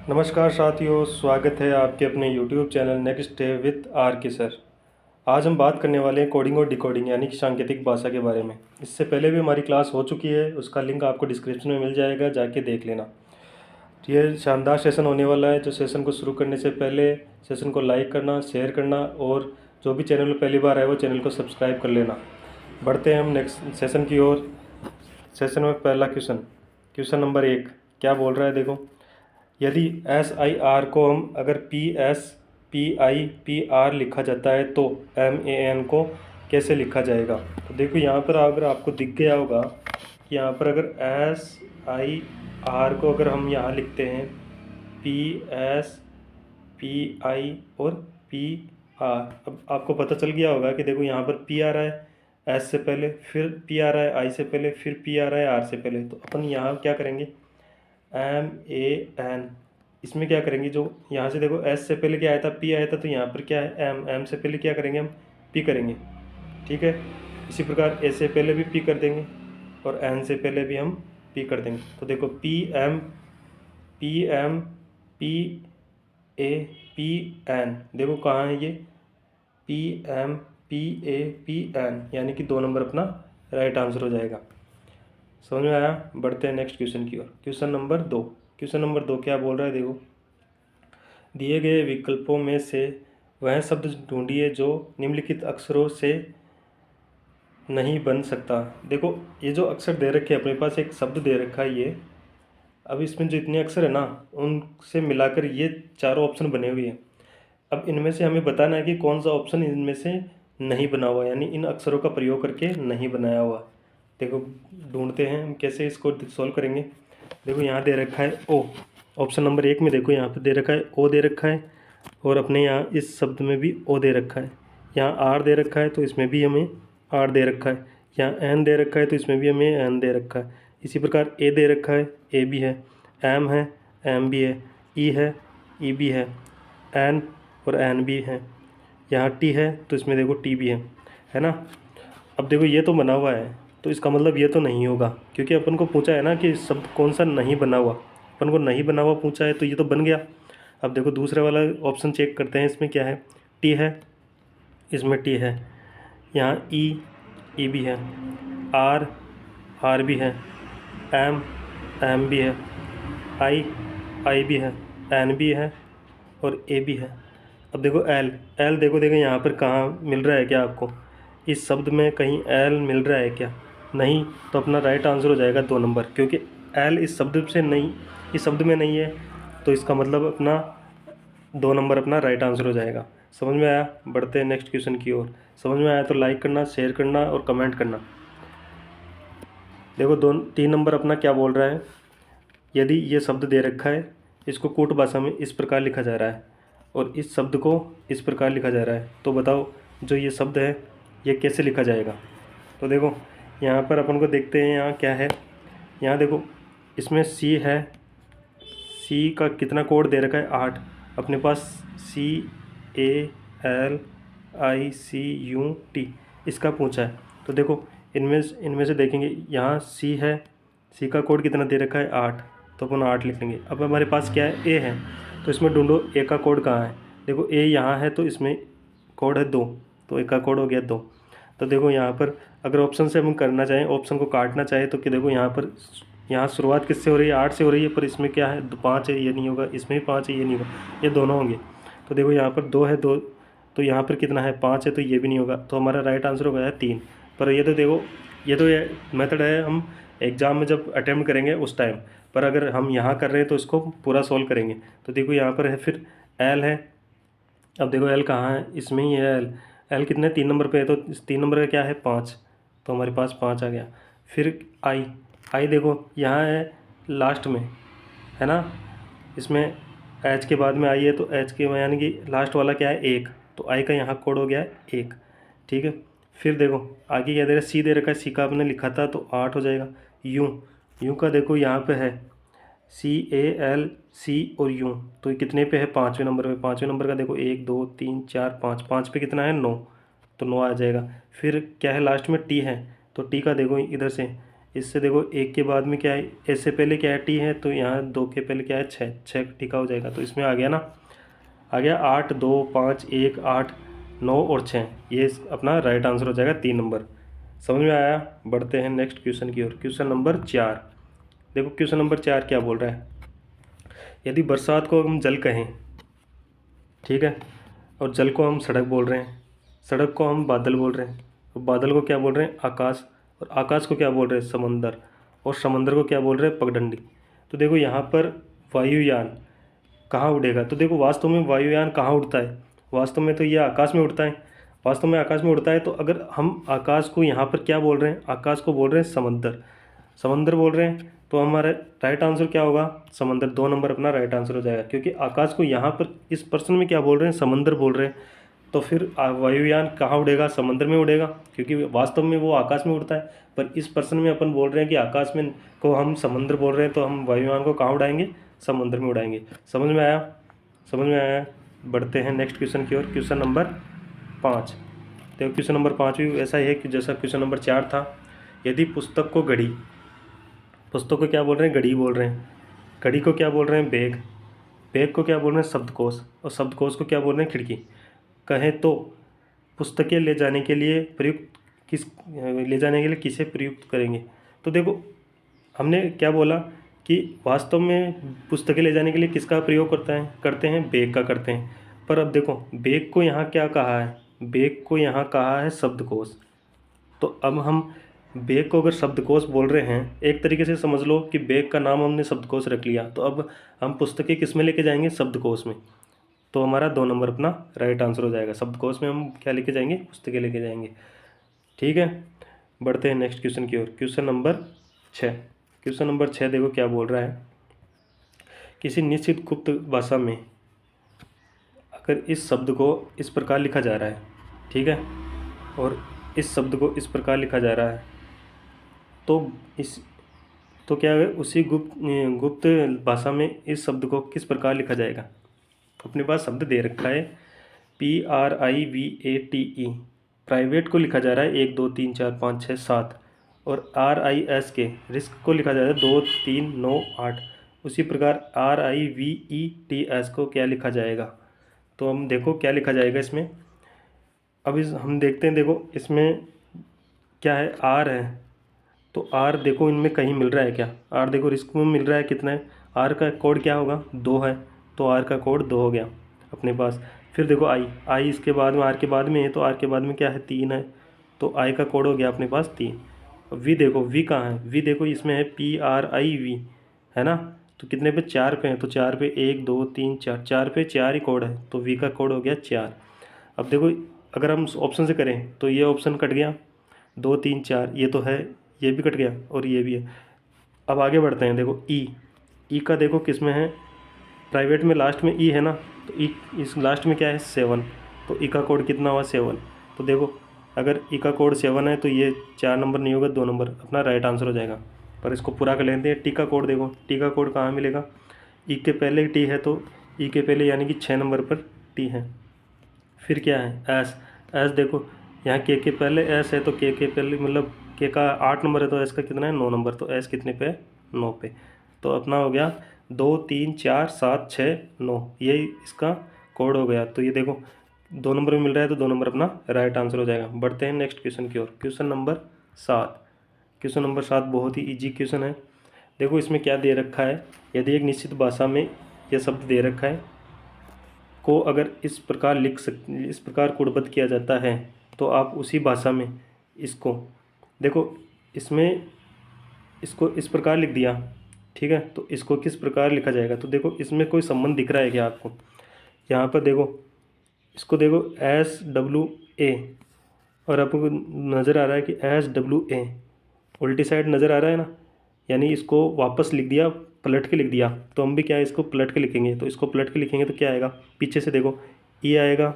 नमस्कार साथियों, स्वागत है आपके अपने YouTube channel next day with R K sir. आज हम बात करने वाले हैं कोडिंग और डिकोडिंग यानी कि सांकेतिक भाषा के बारे में। इससे पहले भी हमारी क्लास हो चुकी है, उसका लिंक आपको डिस्क्रिप्शन में मिल जाएगा, जाके देख लेना। तो ये शानदार सेशन होने वाला है। जो सेशन को शुरू करने से पहले सेशन को लाइक करना, शेयर करना और जो भी चैनल में पहली बार आए वो चैनल को सब्सक्राइब कर लेना। बढ़ते हैं हम नेक्स्ट सेशन की ओर। सेशन में पहला क्वेश्चन नंबर 1 क्या बोल रहा है, देखो। यदि SIR को हम अगर PSPIPR लिखा जाता है तो MAN को कैसे लिखा जाएगा। तो देखो यहाँ पर अगर आपको दिख गया होगा कि यहाँ पर अगर SIR को अगर हम यहाँ लिखते हैं PSPI और PR, अब आपको पता चल गया होगा कि देखो यहाँ पर P आ रहा है S से पहले, फिर P आ रहा है I से पहले, फिर P आ रहा है R से पहले। तो अपन यहाँ क्या करेंगे, MAN, इसमें क्या करेंगे, जो यहाँ से देखो S से पहले क्या आया था, P आया था, तो यहाँ पर क्या है M से पहले क्या करेंगे, हम P करेंगे। ठीक है, इसी प्रकार A से पहले भी P कर देंगे और N से पहले भी हम P कर देंगे। तो देखो PM PM PAPN, देखो कहाँ है ये PMPAPN, यानी कि 2 नंबर अपना राइट आंसर हो जाएगा। समझ में आया। बढ़ते हैं नेक्स्ट क्वेश्चन की ओर। क्वेश्चन नंबर 2 क्या बोल रहा है, देखो। दिए गए विकल्पों में से वह शब्द ढूंढिए जो निम्नलिखित अक्षरों से नहीं बन सकता। देखो ये जो अक्षर दे रखे हैं अपने पास, एक शब्द दे रखा है ये। अब इसमें जो इतने अक्षर है ना, उनसे मिलाकर ये चारों ऑप्शन बने हुए हैं। अब इनमें से हमें बताना है कि कौन सा ऑप्शन इनमें से नहीं बना हुआ, यानी इन अक्षरों का प्रयोग करके नहीं बनाया हुआ। देखो ढूंढते हैं हम कैसे इसको सॉल्व करेंगे। देखो यहाँ दे रखा है ओ, ऑप्शन नंबर 1 में देखो यहाँ पे दे रखा है ओ दे रखा है, और अपने यहाँ इस शब्द में भी ओ दे रखा है। यहाँ आर दे रखा है तो इसमें भी हमें आर दे रखा है। यहाँ एन दे रखा है तो इसमें भी हमें एन दे रखा है। इसी प्रकार ए दे रखा है, ए भी है, एम है, एम भी है, ई है, ई भी है, एन और एन भी है। यहाँ टी है तो इसमें देखो टी भी है ना। अब देखो ये तो बना हुआ है, तो इसका मतलब ये तो नहीं होगा, क्योंकि अपन को पूछा है ना कि शब्द कौन सा नहीं बना हुआ। अपन को नहीं बना हुआ पूछा है तो ये तो बन गया। अब देखो दूसरे वाला ऑप्शन चेक करते हैं, इसमें क्या है, टी है, इसमें टी है, यहाँ ई, ई भी है, आर, आर भी है, एम, एम भी है, आई, आई भी है, एन भी है और ए भी है। अब देखो एल, एल देखो देखो यहाँ पर कहाँ मिल रहा है क्या आपको, इस शब्द में कहीं एल मिल रहा है क्या, नहीं। तो अपना राइट आंसर हो जाएगा 2 नंबर, क्योंकि एल इस शब्द से नहीं, इस शब्द में नहीं है, तो इसका मतलब अपना 2 नंबर अपना राइट आंसर हो जाएगा। समझ में आया। बढ़ते हैं नेक्स्ट क्वेश्चन की ओर। समझ में आया तो लाइक करना, शेयर करना और कमेंट करना। देखो 3 नंबर अपना क्या बोल रहा है, यदि ये शब्द दे रखा है, इसको कूट भाषा में इस प्रकार लिखा जा रहा है और इस शब्द को इस प्रकार लिखा जा रहा है, तो बताओ जो ये शब्द है ये कैसे लिखा जाएगा। तो देखो यहाँ पर अपन को देखते हैं, यहाँ क्या है, यहाँ देखो इसमें सी है, सी का कितना कोड दे रखा है, 8। अपने पास CALICUT इसका पूछा है। तो देखो इनमें से देखेंगे, यहाँ सी है, सी का कोड कितना दे रखा है, 8, तो अपन 8 लिख लेंगे। अब हमारे पास क्या है, ए है, तो इसमें ढूंढो ए का कोड कहाँ है। देखो ए यहाँ है तो इसमें कोड है 2, तो ए का कोड हो गया 2। तो देखो यहाँ पर अगर ऑप्शन से हम करना चाहें, ऑप्शन को काटना चाहें, तो कि देखो यहाँ पर, यहाँ शुरुआत किससे हो रही है, 8 से हो रही है, पर इसमें क्या है 5 है, ये नहीं होगा, इसमें भी 5 है, ये नहीं होगा, ये दोनों होंगे। तो देखो यहाँ पर 2 है, 2, तो यहाँ पर कितना है 5 है, तो ये भी नहीं होगा, तो हमारा राइट आंसर हो गया है 3। पर ये तो देखो ये तो ये मेथड है हम एग्ज़ाम में जब अटैम्प्ट करेंगे उस टाइम, पर अगर हम यहाँ कर रहे हैं तो इसको पूरा सॉल्व करेंगे। तो देखो यहाँ पर है, फिर एल है। अब देखो एल कहाँ है, इसमें ही है एल। एल कितने, 3 नंबर पे है, तो इस 3 नंबर का क्या है 5, तो हमारे पास 5 आ गया। फिर आई, आई देखो यहाँ है लास्ट में, है ना, इसमें एच के बाद में आई है, तो एच के यानी कि लास्ट वाला क्या है 1, तो आई का यहाँ कोड हो गया है 1। ठीक है, फिर देखो आगे क्या दे रहा है, सी दे रखा है, सी का आपने लिखा था तो 8 हो जाएगा। यू, यू का देखो यहाँ पे है CALC और यू, तो ये कितने पे है, 5वें नंबर पे। 5वें नंबर का देखो 1 2 3 4 5, 5 पे कितना है 9, तो 9 आ जाएगा। फिर क्या है लास्ट में टी है, तो टी का देखो इधर से इससे देखो एक के बाद में क्या है, ऐसे पहले क्या है टी है, तो यहाँ 2 के पहले क्या है 6, 6 टी का हो जाएगा। तो इसमें आ गया ना, आ गया 8 2 5 1 8 9 और 6, ये अपना राइट आंसर हो जाएगा 3 नंबर। समझ में आया? बढ़ते हैं नेक्स्ट क्वेश्चन की ओर। क्वेश्चन नंबर 4, देखो क्वेश्चन नंबर 4 क्या बोल रहा है। यदि बरसात को हम जल कहें, ठीक है, और जल को हम सड़क बोल रहे हैं, सड़क को हम बादल बोल रहे हैं, और बादल को क्या बोल रहे हैं आकाश, और आकाश को क्या बोल रहे हैं समंदर, और समंदर को क्या बोल रहे हैं पगडंडी। तो देखो यहाँ पर वायुयान कहाँ उड़ेगा, तो देखो वास्तव में वायुयान कहाँ उड़ता है, वास्तव में तो ये आकाश में उड़ता है, वास्तव में आकाश में उड़ता है। तो अगर हम आकाश को यहाँ पर क्या बोल रहे हैं, आकाश को बोल रहे हैं समंदर, समंदर बोल रहे हैं, तो हमारा राइट आंसर क्या होगा समंदर। 2 नंबर अपना राइट आंसर हो जाएगा, क्योंकि आकाश को यहाँ पर इस प्रश्न में क्या बोल रहे हैं समंदर बोल रहे हैं। तो फिर वायुयान कहाँ उड़ेगा, समंदर में उड़ेगा, क्योंकि वास्तव में वो आकाश में उड़ता है। पर इस प्रश्न में अपन बोल रहे हैं कि आकाश में को हम समंदर बोल रहे हैं, तो हम वायुयान को कहाँ उड़ाएंगे, समंदर में उड़ाएंगे। समझ में आया? समझ में आया? बढ़ते हैं नेक्स्ट क्वेश्चन की ओर। क्वेश्चन नंबर 5, देखो क्वेश्चन नंबर 5 भी ऐसा ही है कि जैसा क्वेश्चन नंबर 4 था। यदि पुस्तक को घड़ी, पुस्तक को क्या बोल रहे हैं घड़ी बोल रहे हैं, घड़ी को क्या बोल रहे हैं बैग, बैग को क्या बोल रहे हैं शब्दकोश, और शब्दकोश को क्या बोल रहे हैं खिड़की कहें, तो पुस्तकें ले जाने के लिए प्रयुक्त किस, ले जाने के लिए किसे प्रयुक्त करेंगे। तो देखो हमने क्या बोला कि वास्तव में पुस्तकें ले जाने के लिए किसका प्रयोग करते हैं बैग का करते हैं। पर अब देखो बैग को यहाँ क्या कहा है, बैग को यहाँ कहा है शब्दकोश। तो अब हम बैग को अगर शब्दकोश बोल रहे हैं, एक तरीके से समझ लो कि बैग का नाम हमने शब्दकोश रख लिया, तो अब हम पुस्तकें किस में लेके जाएंगे, शब्दकोश में। तो हमारा 2 नंबर अपना राइट आंसर हो जाएगा, शब्दकोश में हम क्या लेके जाएंगे, पुस्तकें लेके जाएंगे। ठीक है, बढ़ते हैं नेक्स्ट क्वेश्चन की ओर। क्वेश्चन नंबर 6, क्वेश्चन नंबर 6 देखो क्या बोल रहा है। किसी निश्चित गुप्त भाषा में अगर इस शब्द को इस प्रकार लिखा जा रहा है, ठीक है, और इस शब्द को इस प्रकार लिखा जा रहा है, तो इस तो क्या है उसी गुप्त भाषा में इस शब्द को किस प्रकार लिखा जाएगा। अपने पास शब्द दे रखा है PRIVATE, प्राइवेट को लिखा जा रहा है 1 2 3 4 5 6 7, और RISK रिस्क को लिखा जा रहा है 2 3 9 8। उसी प्रकार RIVETS को क्या लिखा जाएगा। तो हम देखो क्या लिखा जाएगा इसमें। अब हम देखते हैं, देखो इसमें क्या है R है, तो R देखो इनमें कहीं मिल रहा है क्या, R देखो रिस्क में मिल रहा है कितना है, R का कोड क्या होगा 2 है, तो R का कोड 2 हो गया अपने पास। फिर देखो I इसके बाद में R के बाद में है, तो R के बाद में क्या है 3 है, तो I का कोड हो गया अपने पास 3। V देखो V कहाँ है, V देखो इसमें है PRIV है ना, तो कितने पे 4 पे है, तो 4 पे 1 2 3 4, 4 पे 4 ही कोड है, तो V का कोड हो गया 4। अब देखो अगर हम ऑप्शन से करें तो ये ऑप्शन कट गया, 2 3 4 ये तो है, ये भी कट गया और ये भी है। अब आगे बढ़ते हैं, देखो ई का देखो किस में है, प्राइवेट में लास्ट में ई है ना, तो ई इस लास्ट में क्या है 7, तो ई का कोड कितना हुआ 7। तो देखो अगर ई का कोड 7 है तो ये 4 नंबर नहीं होगा 2 नंबर अपना राइट आंसर हो जाएगा। पर इसको पूरा कर लेते हैं। टी का कोड देखो, टी का कोड कहाँ मिलेगा, ई के पहले टी है, तो ई के पहले यानी कि 6 नंबर पर टी है। फिर क्या है एस, एस देखो यहाँ के पहले एस है, तो के पहले मतलब के का 8 नंबर है, तो एस का कितना है 9 नंबर, तो एस कितने पे 9 पे। तो अपना हो गया 2 3 4 7 6 9, ये इसका कोड हो गया। तो ये देखो 2 नंबर में मिल रहा है, तो 2 नंबर अपना राइट आंसर हो जाएगा। बढ़ते हैं नेक्स्ट क्वेश्चन की ओर। क्वेश्चन नंबर 7, क्वेश्चन नंबर 7 बहुत ही ईजी क्वेश्चन है। देखो इसमें क्या दे रखा है, यदि एक निश्चित भाषा में यह शब्द दे रखा है को अगर इस प्रकार कोडबद्ध किया जाता है, तो आप उसी भाषा में इसको देखो, इसमें इसको इस प्रकार लिख दिया, ठीक है, तो इसको किस प्रकार लिखा जाएगा। तो देखो इसमें कोई संबंध दिख रहा है क्या आपको, यहाँ पर देखो इसको देखो SWA, और आपको नज़र आ रहा है कि SWA उल्टी साइड नज़र आ रहा है ना, यानी इसको वापस लिख दिया, पलट के लिख दिया। तो हम भी क्या है इसको पलट के लिखेंगे, तो इसको पलट के लिखेंगे तो क्या आएगा, पीछे से देखो E आएगा,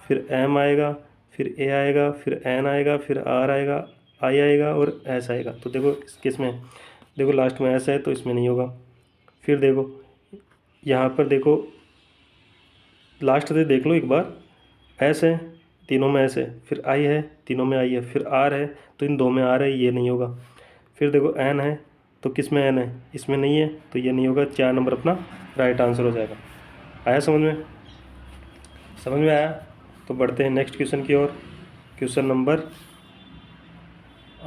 फिर M आएगा, फिर A आएगा, फिर N आएगा, फिर R आएगा, I आएगा और S आएगा। तो देखो किसमें देखो लास्ट में S है, तो इसमें नहीं होगा। फिर देखो यहाँ पर देखो लास्ट से देख लो एक बार, S है तीनों में S है, फिर I है तीनों में I है, फिर R है तो इन 2 में R है, ये नहीं होगा। फिर देखो n है तो किस में n है, इसमें नहीं है तो ये नहीं होगा, 4 नंबर अपना राइट आंसर हो जाएगा। आया समझ में? समझ में आया? तो बढ़ते हैं नेक्स्ट क्वेश्चन की ओर। Question number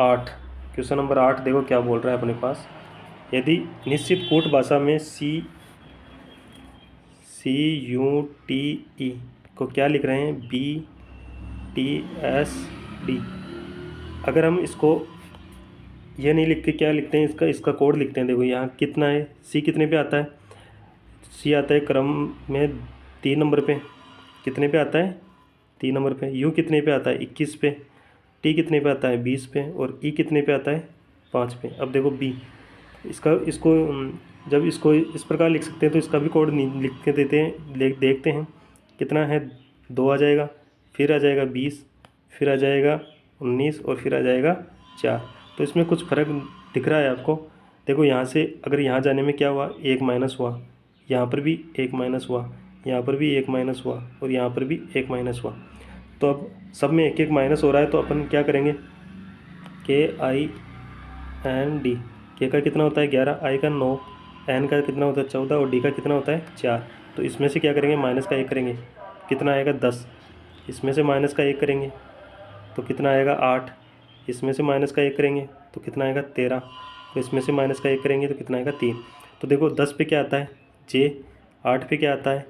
8। क्वेश्चन नंबर 8 देखो क्या बोल रहा है अपने पास। यदि निश्चित कूट भाषा में CUTE को क्या लिख रहे हैं, BTSD। अगर हम इसको ये नहीं लिख के क्या लिखते हैं, इसका कोड लिखते हैं। देखो यहाँ कितना है, C कितने पे आता है, C आता है क्रम में 3 नंबर पे। कितने पे आता है, 3 नंबर पे। U कितने पे आता है, 21 पे। T कितने पे आता है, 20 पे। और E कितने पे आता है, 5 पे। अब देखो B, इसको जब इसको इस प्रकार लिख सकते हैं तो इसका भी कोड नहीं लिख के देते हैं, देखते हैं कितना है। 2 आ जाएगा, फिर आ जाएगा 20, फिर आ जाएगा 19 और फिर आ जाएगा 4। तो इसमें कुछ फ़र्क दिख रहा है आपको। देखो यहाँ से अगर यहाँ जाने में क्या हुआ, 1 माइनस हुआ, यहाँ पर भी 1 माइनस हुआ, यहाँ पर भी 1 माइनस हुआ और यहाँ पर भी 1 माइनस हुआ। तो अब सब में 1 1 माइनस हो रहा है तो अपन क्या करेंगे, KIND। के का कितना होता है 11, आई का 9, एन का कितना होता है 14 और डी का कितना होता है 4। तो इसमें से क्या करेंगे, माइनस का 1 करेंगे, कितना आएगा 10। इसमें से माइनस का 1 करेंगे तो कितना आएगा 8। इसमें से माइनस का 1 करेंगे तो कितना आएगा 13। तो इसमें से माइनस का 1 करेंगे तो कितना आएगा 3। तो देखो 10 पे क्या आता है J, 8 पे क्या आता है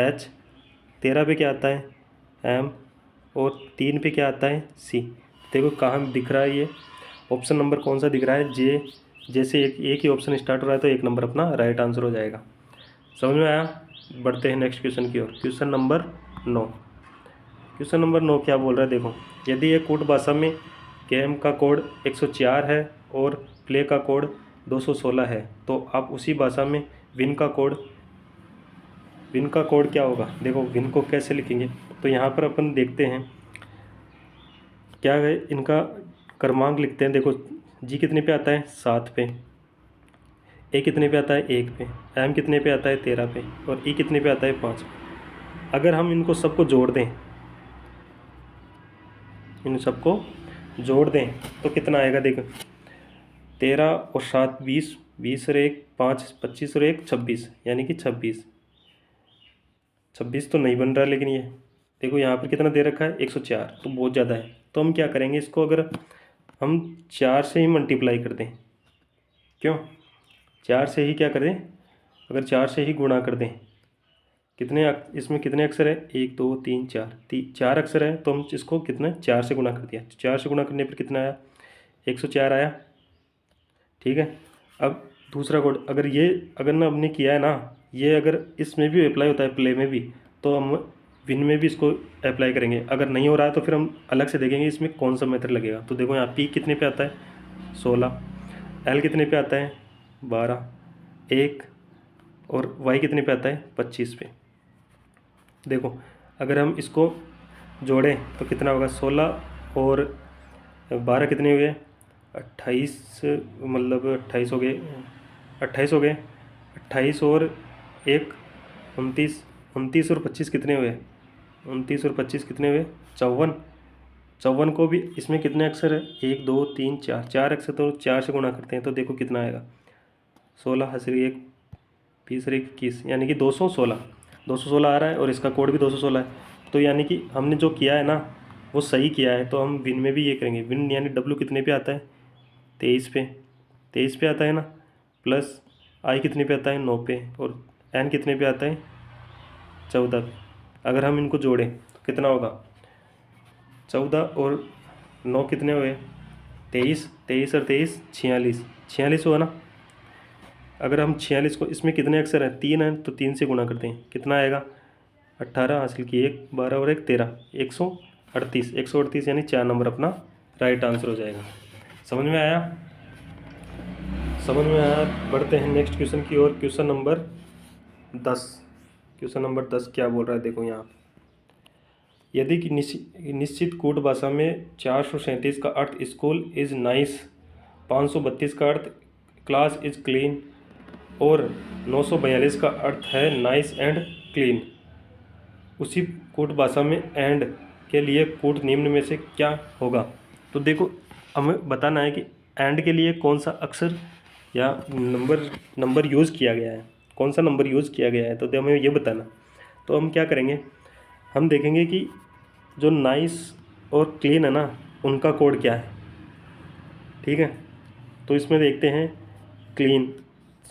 H, 13 पे क्या आता है M और 3 पे क्या आता है C। देखो कहाँ दिख रहा है ये ऑप्शन नंबर कौन सा दिख रहा है, J। जैसे एक ही ऑप्शन स्टार्ट हो रहा है तो 1 नंबर अपना राइट आंसर हो जाएगा। समझ में आया? बढ़ते हैं नेक्स्ट क्वेश्चन की ओर। Question number 9। क्वेश्चन नंबर 9 क्या बोल रहा है देखो। यदि एक कूट भाषा में गेम का कोड 104 है और प्ले का कोड 216 है तो आप उसी भाषा में विन का कोड क्या होगा। देखो विन को कैसे लिखेंगे, तो यहाँ पर अपन देखते हैं क्या है, इनका क्रमांक लिखते हैं। देखो जी कितने पे आता है 7 पे, ए कितने पे आता है 1 पे, एम कितने पे आता है 13 पे और ई कितने पे आता है 5 पे। अगर हम इनको सबको जोड़ दें, इन सबको जोड़ दें तो कितना आएगा, देखो 13 और 7 20, 20 और 1 5, 25 और 1 26, यानी कि 26 तो नहीं बन रहा। लेकिन ये देखो यहाँ पर कितना दे रखा है 104, तो बहुत ज़्यादा है। तो हम क्या करेंगे, इसको अगर हम 4 से ही मल्टीप्लाई कर दें, क्यों 4 से ही क्या करें, अगर 4 से ही गुणा कर दें, इसमें कितने अक्षर है 1 2 3 4, 4 अक्षर है तो हम इसको कितना 4 से गुणा कर दिया। 4 से गुणा करने पर कितना आया 104 आया। ठीक है, अब दूसरा कोड अगर ना हमने किया है ना, ये अगर इसमें भी अप्लाई होता है प्ले में भी, तो हम विन में भी इसको अप्लाई करेंगे। अगर नहीं हो रहा है तो फिर हम अलग से देखेंगे इसमें कौन सा मेथड लगेगा। तो देखो यहाँ पी कितने पे आता है 16, एल कितने पे आता है 12, 1 और वाई कितने पे आता है 25 पे। देखो अगर हम इसको जोड़ें तो कितना होगा 16 और 12 कितने हुए 28, मतलब 28 हो गए, 28 हो गए, 28 और 1 29, 29 और 25 कितने हुए 29 और 25 कितने हुए 54। 54 को भी इसमें कितने अक्षर है 1 2 3 4, 4 अक्षर, तो 4 से गुणा करते हैं तो देखो कितना आएगा 16 हज़र 1 20 और 1 21, यानी कि 216 आ रहा है और इसका कोड भी 216 है। तो यानी कि हमने जो किया है ना वो सही किया है। तो हम विन में भी ये करेंगे, विन यानी डब्लू कितने पे आता है 23 पे आता है ना, प्लस आई कितने पे आता है 9 पे और एन कितने पे आता है 14 पे। अगर हम इनको जोड़ें तो कितना होगा 14 और 9 कितने हुए 23, 23 और 23 46 हुआ ना। अगर हम 46 को, इसमें कितने अक्षर हैं 3 हैं तो 3 से गुणा करते हैं, कितना आएगा 18 हासिल की 1 12 और 1 13, 138 यानी 4 नंबर अपना राइट आंसर हो जाएगा। समझ में आया? समझ में आया? बढ़ते हैं नेक्स्ट क्वेश्चन की ओर। Question number 10। क्वेश्चन नंबर 10 क्या बोल रहा है देखो यहाँ, यदि कि निश्चित कूट भाषा में 437 का अर्थ स्कूल इज़ नाइस, 532 का अर्थ क्लास इज़ क्लीन और 942 का अर्थ है नाइस एंड क्लीन, उसी कूट भाषा में एंड के लिए कूट निम्न में से क्या होगा। तो देखो हमें बताना है कि एंड के लिए कौन सा अक्षर या नंबर यूज़ किया गया है, कौन सा नंबर यूज़ किया गया है, तो हमें ये बताना। तो हम क्या करेंगे, हम देखेंगे कि जो नाइस और क्लीन है ना, उनका कोड क्या है। ठीक है, तो इसमें देखते हैं क्लीन।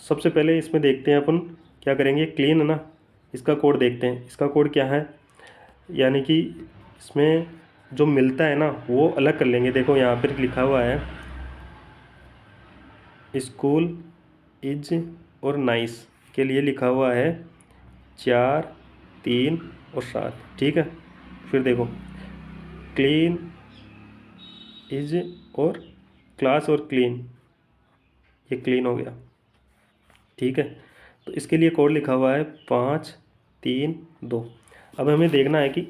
सबसे पहले इसमें देखते हैं अपन क्या करेंगे, क्लीन है ना, इसका कोड देखते हैं। इसका कोड क्या है, यानी कि इसमें जो मिलता है ना वो अलग कर लेंगे। देखो यहाँ पर लिखा हुआ है स्कूल इज और नाइस के लिए लिखा हुआ है 4, 3 और 7। ठीक है, फिर देखो क्लीन इज और क्लास और क्लीन, ये क्लीन हो गया। ठीक है, तो इसके लिए कोड लिखा हुआ है 5, 3, 2। अब हमें देखना है कि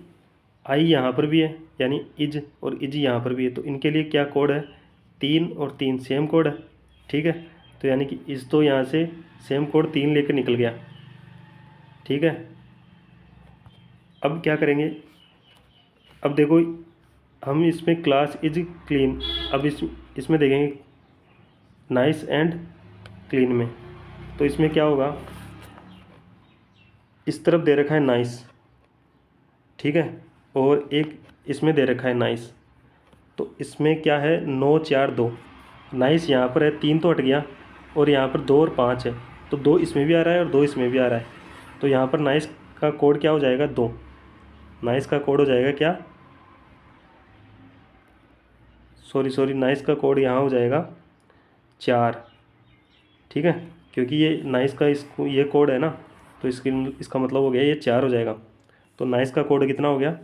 आई यहाँ पर भी है, यानी इज और इज यहाँ पर भी है, तो इनके लिए क्या कोड है, 3 और 3 सेम कोड है। ठीक है, तो यानी कि इस तो यहाँ से सेम कोड 3 लेकर निकल गया। ठीक है, अब क्या करेंगे, अब देखो हम इसमें क्लास इज क्लीन, अब इसमें देखेंगे नाइस एंड क्लीन में, तो इसमें क्या होगा, इस तरफ दे रखा है नाइस। ठीक है, और एक इसमें दे रखा है नाइस, तो इसमें क्या है 9, 4, 2। नाइस यहाँ पर है, 3 तो हट गया, और यहाँ पर 2 और 5 है, तो 2 इसमें भी आ रहा है और 2 इसमें भी आ रहा है, तो यहाँ पर नाइस का कोड क्या हो जाएगा, 2। नाइस का कोड हो जाएगा क्या, सॉरी नाइस का कोड यहाँ हो जाएगा 4। ठीक है, क्योंकि ये नाइस का इसको ये कोड है ना, तो इसका मतलब हो गया ये 4 हो जाएगा। तो नाइस का कोड कितना हो गया,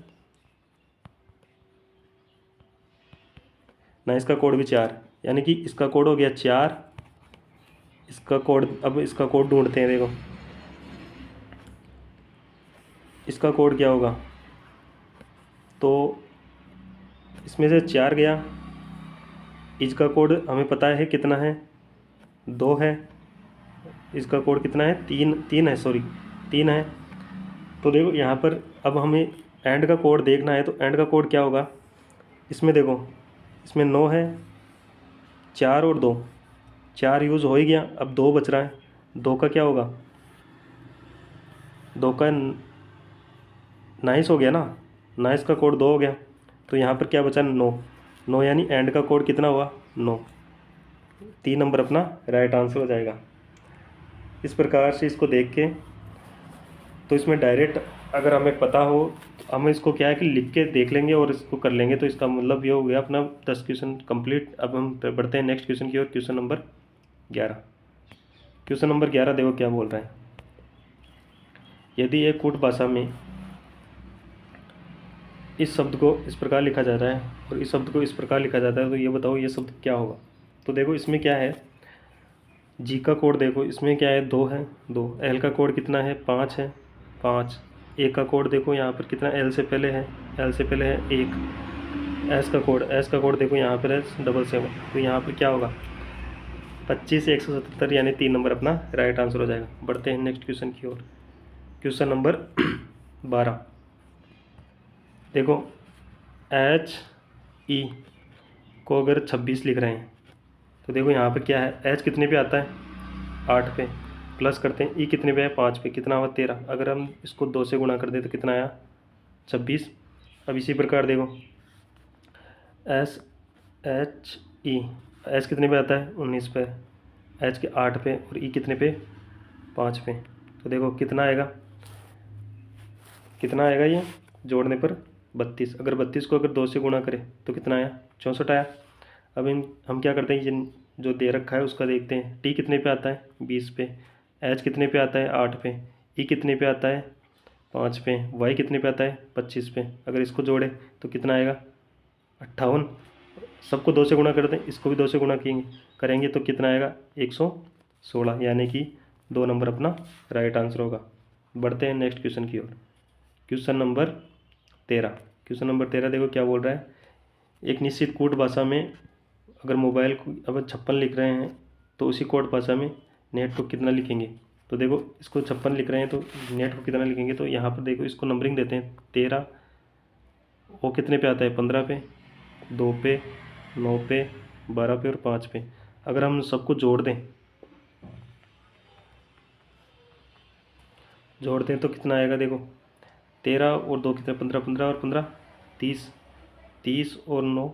नाइस का कोड भी 4, यानी कि इसका कोड हो गया 4। इसका कोड, अब इसका कोड ढूंढते हैं। देखो इसका कोड क्या होगा, तो इसमें से 4 गया, इज का कोड हमें पता है कितना है, 2 है। इसका कोड कितना है, 3 है, सॉरी 3 है। तो देखो यहाँ पर अब हमें एंड का कोड देखना है, तो एंड का कोड क्या होगा, इसमें देखो इसमें 9 है, 4 और 2, 4 यूज़ हो ही गया, अब 2 बच रहा है। 2 का क्या होगा, 2 का नाइस हो गया ना, नाइस का कोड 2 हो गया, तो यहाँ पर क्या बचा, 9। 9 यानी एंड का कोड कितना हुआ, 9। 3 नंबर अपना राइट आंसर हो जाएगा। इस प्रकार से इसको देख के, तो इसमें डायरेक्ट अगर हमें पता हो तो हम इसको क्या है कि लिख के देख लेंगे और इसको कर लेंगे, तो इसका मतलब ये हो गया अपना 10 क्वेश्चन कंप्लीट। अब हम बढ़ते हैं नेक्स्ट क्वेश्चन की ओर, क्वेश्चन नंबर 11। क्वेश्चन नंबर 11 देखो क्या बोल रहा है, यदि एक कूट भाषा में इस शब्द को इस प्रकार लिखा जाता है और इस शब्द को इस प्रकार लिखा जाता है, तो ये बताओ ये शब्द क्या होगा। तो देखो इसमें क्या है, जी का कोड देखो इसमें क्या है, 2 है, 2। एल का कोड कितना है, 5 है, 5। ए का कोड देखो यहाँ पर कितना, एल से पहले है, एल से पहले है 1। एस का कोड देखो यहाँ पर है 77। तो यहाँ पर क्या होगा, 25 से 177, यानी 3 नंबर अपना राइट आंसर हो जाएगा। बढ़ते हैं नेक्स्ट क्वेश्चन की ओर, क्वेश्चन नंबर 12। देखो HE को अगर 26 लिख रहे हैं, तो देखो यहाँ पे क्या है, H कितने पे आता है, 8 पे, प्लस करते हैं E कितने पे है, 5 पे, कितना हुआ 13। अगर हम इसको 2 से गुणा कर दें तो कितना आया, 26। अब इसी प्रकार देखो SHE, H कितने पे आता है, 19 पे, H के 8 पे, और E कितने पे, 5 पे। तो देखो कितना आएगा, कितना आएगा ये जोड़ने पर 32। अगर 32 को अगर 2 से गुणा करें तो कितना आया, 64 आया। अब हम क्या करते हैं, ये जो दे रखा है उसका देखते हैं। टी कितने पे आता है, 20 पे। एच कितने पे आता है, 8 पे। ई कितने पे आता है, 5 पे। वाई कितने पे आता है, 25 पे। अगर इसको जोड़े तो कितना आएगा, 58। सबको 2 से गुणा कर दें, इसको भी 2 से गुणा करेंगे तो कितना आएगा, 116, यानी कि 2 नंबर अपना राइट आंसर होगा। बढ़ते हैं नेक्स्ट क्वेश्चन की ओर, क्वेश्चन नंबर 13। क्वेश्चन नंबर 13 देखो क्या बोल रहा है, एक निश्चित कूट भाषा में अगर मोबाइल को अगर 56 लिख रहे हैं तो उसी कोड भाषा में नेट को कितना लिखेंगे। तो देखो इसको 56 लिख रहे हैं तो नेट को कितना लिखेंगे, तो यहाँ पर देखो इसको नंबरिंग देते हैं 13। वो कितने पे आता है, 15 पे, 2 पे, 9 पे, 12 पे और 5 पे। अगर हम सबको जोड़ दें तो कितना आएगा देखो, 13 और 2 कितने 15, 15 और 15 30, 30 और 9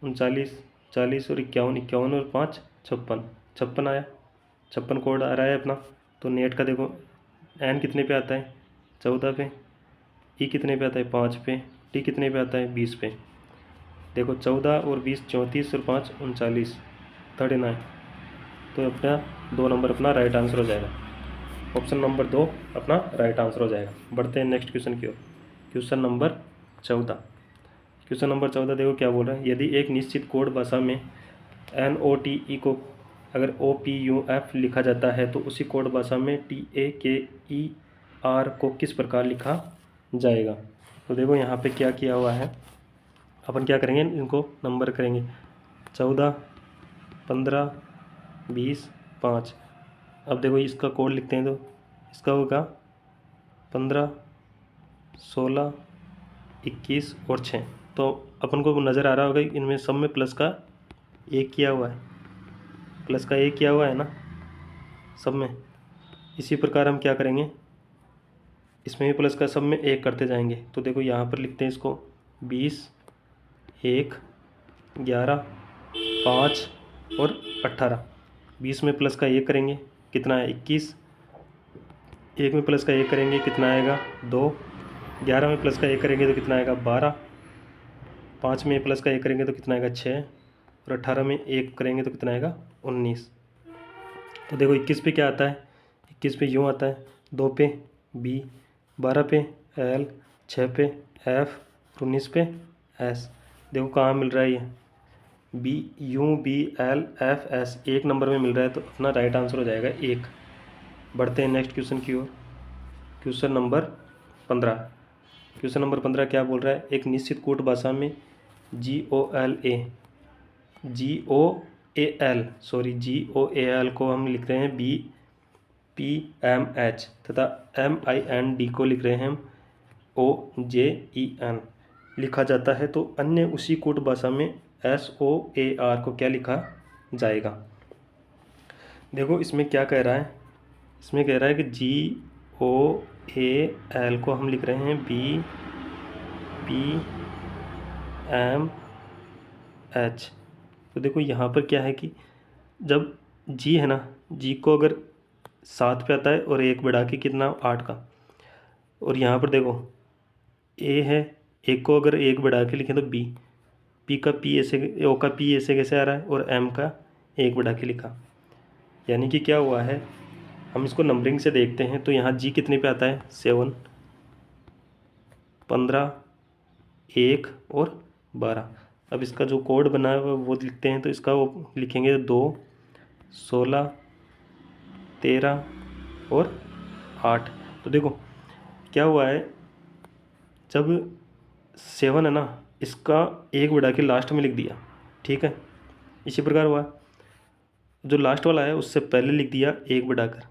39, 40 और 51, 51 और 5 56, 56 आया। 56 कोड आ रहा है अपना। तो नेट का देखो एन कितने पे आता है 14 पे, ई कितने पे आता है 5 पे, टी कितने पे आता है 20 पे। देखो 14 और 20 34 और 5 39, 39। तो अपना 2 नंबर अपना राइट आंसर हो जाएगा। ऑप्शन नंबर 2 अपना राइट आंसर हो जाएगा। बढ़ते हैं नेक्स्ट क्वेश्चन की ओर। Question number 14। क्वेश्चन नंबर 14 देखो क्या बोल रहा है। यदि एक निश्चित कोड भाषा में NOTE को अगर OPUF लिखा जाता है तो उसी कोड भाषा में TAKER को किस प्रकार लिखा जाएगा। तो देखो यहाँ पे क्या किया हुआ है, अपन क्या करेंगे, इनको नंबर करेंगे 14, 15, 20, 5। अब देखो इसका कोड लिखते हैं तो इसका होगा 15, 16, 21 और 6। तो अपन को नज़र आ रहा होगा इनमें सब में प्लस का एक किया हुआ है, प्लस का एक किया हुआ है ना सब में। इसी प्रकार हम क्या करेंगे, इसमें भी प्लस का सब में एक करते जाएंगे। तो देखो यहाँ पर लिखते हैं इसको 20, 1, 11, 5 और 18। 20 में प्लस का एक करेंगे कितना है 21, एक में प्लस का एक करेंगे कितना आएगा 2, 11 में प्लस का एक करेंगे तो कितना आएगा 12, 5 में प्लस का एक करेंगे तो कितना आएगा 6 और 18 में एक करेंगे तो कितना आएगा 19। तो देखो 21 पे क्या आता है, 21 पे यूँ आता है 2 पे B, 12 पे L, 6 पे F, 19 पे S। देखो कहाँ मिल रहा है ये BUBLFS, एक नंबर में मिल रहा है। तो अपना राइट आंसर हो जाएगा 1। बढ़ते हैं नेक्स्ट क्वेश्चन की ओर। Question number 15। क्वेश्चन नंबर 15 क्या बोल रहा है। एक निश्चित कोड भाषा में GOAL को हम लिख रहे हैं BPMH तथा MIND को लिख रहे हैं हम OJEN लिखा जाता है। तो अन्य उसी कोड भाषा में SOAR को क्या लिखा जाएगा। देखो इसमें क्या कह रहा है, इसमें कह रहा है कि GOAL को हम लिख रहे हैं BPMH। तो देखो यहाँ पर क्या है कि जब G है ना, G को अगर 7 पे आता है और एक बढ़ा के कितना 8 का, और यहाँ पर देखो A है, एक को अगर एक बढ़ा के लिखें तो B, P का P ऐसे, O का P ऐसे कैसे आ रहा है और M का एक बढ़ा के लिखा। यानी कि क्या हुआ है, हम इसको नंबरिंग से देखते हैं तो यहाँ G कितने पे आता है 7, 15, 1 और 12। अब इसका जो कोड बना है वो लिखते हैं। तो इसका वो लिखेंगे 2, 16, 13 और 8। तो देखो क्या हुआ है, जब 7 है ना, इसका एक बढ़ा के लास्ट में लिख दिया, ठीक है। इसी प्रकार हुआ जो लास्ट वाला है उससे पहले लिख दिया एक बढ़ाकर,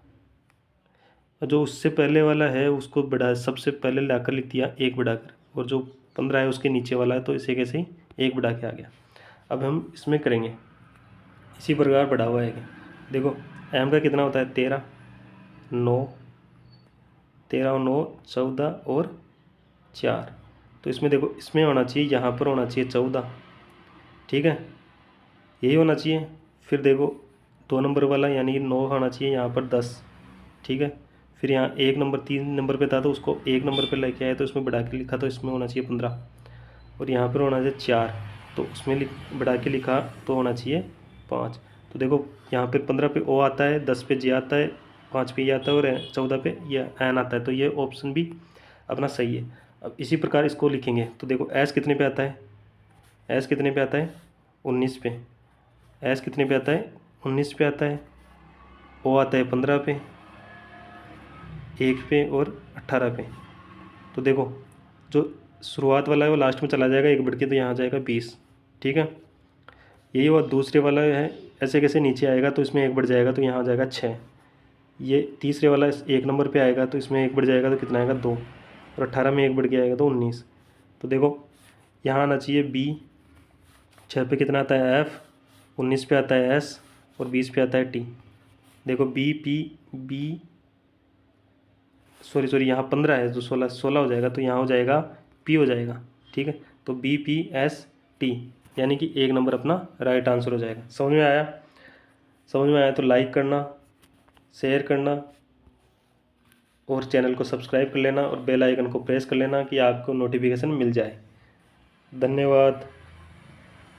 जो उससे पहले वाला है उसको बढ़ा सबसे पहले लाकर लिख दिया एक बढ़ाकर, और जो 15 है उसके नीचे वाला है तो इसे कैसे ही एक बढ़ा के आ गया। अब हम इसमें करेंगे इसी प्रकार बढ़ा हुआ है। देखो M का कितना होता है 13, 9, 13 और 9 14 और 4। तो इसमें देखो इसमें होना चाहिए, यहाँ पर होना चाहिए 14, ठीक है, यही होना चाहिए। फिर देखो 2 नंबर वाला यानी 9 होना चाहिए यहाँ पर 10, ठीक है। फिर यहाँ 1 नंबर 3 नंबर पे था तो उसको 1 नंबर पे लेके आए तो इसमें बढ़ा के लिखा, तो इसमें होना चाहिए 15, और यहाँ पर होना चाहिए 4 तो उसमें बढ़ा के लिखा तो होना चाहिए 5। तो देखो यहाँ पे 15 पे O आता है, 10 पे J आता है, 5 पे E आता है और 14 पे ये N आता है। तो ये ऑप्शन भी अपना सही है। अब इसी प्रकार इसको लिखेंगे तो देखो S कितने पे आता है, S कितने पे आता है 19 पे, S कितने पे आता है 19 पे आता है, O आता है 15 पे, 1 पे और 18 पे। तो देखो जो शुरुआत वाला है वो लास्ट में चला जाएगा एक बढ़ के, तो यहाँ आ जाएगा 20, ठीक है। यही वो दूसरे वाला है, ऐसे कैसे नीचे आएगा तो इसमें एक बढ़ जाएगा तो यहाँ आ जाएगा 6। ये तीसरे वाला 1 नंबर पे आएगा तो इसमें एक बढ़ जाएगा तो कितना आएगा 2, और 18 में एक बढ़ के आएगा तो 19। तो देखो यहाँ आना चाहिए B, 6 पे कितना आता है F, 19 पे आता है एस और 20 पे आता है टी। देखो बी पी बी सॉरी यहाँ 15 है तो 16 हो जाएगा, तो यहाँ हो जाएगा पी हो जाएगा। ठीक है, तो बी पी एस टी यानी कि 1 नंबर अपना राइट आंसर हो जाएगा। समझ में आया? समझ में आया तो लाइक करना, शेयर करना और चैनल को सब्सक्राइब कर लेना और बेल आइकन को प्रेस कर लेना कि आपको नोटिफिकेशन मिल जाए। धन्यवाद।